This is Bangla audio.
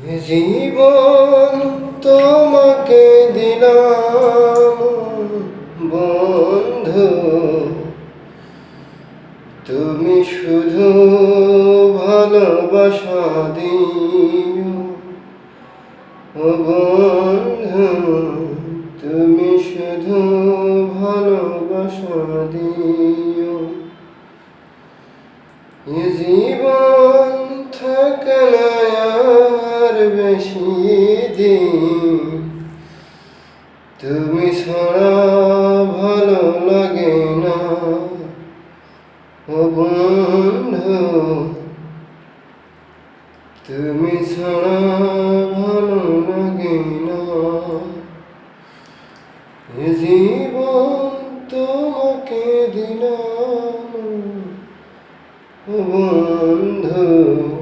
জীবন তোমাকে দিলাম বন্ধু, তুমি শুধু ভালোবাসা দিও। ও বন্ধু, তুমি শুধু ভালোবাসা দিও। এ জীবন থাকে না আর বেশি দিন, তুমি ছাড়া ভালো লাগে না। ও বন্ধু, তুমি ছাড়া ভালো লাগে না। এ জীবন তোমাকে দিলাম বন্ধু।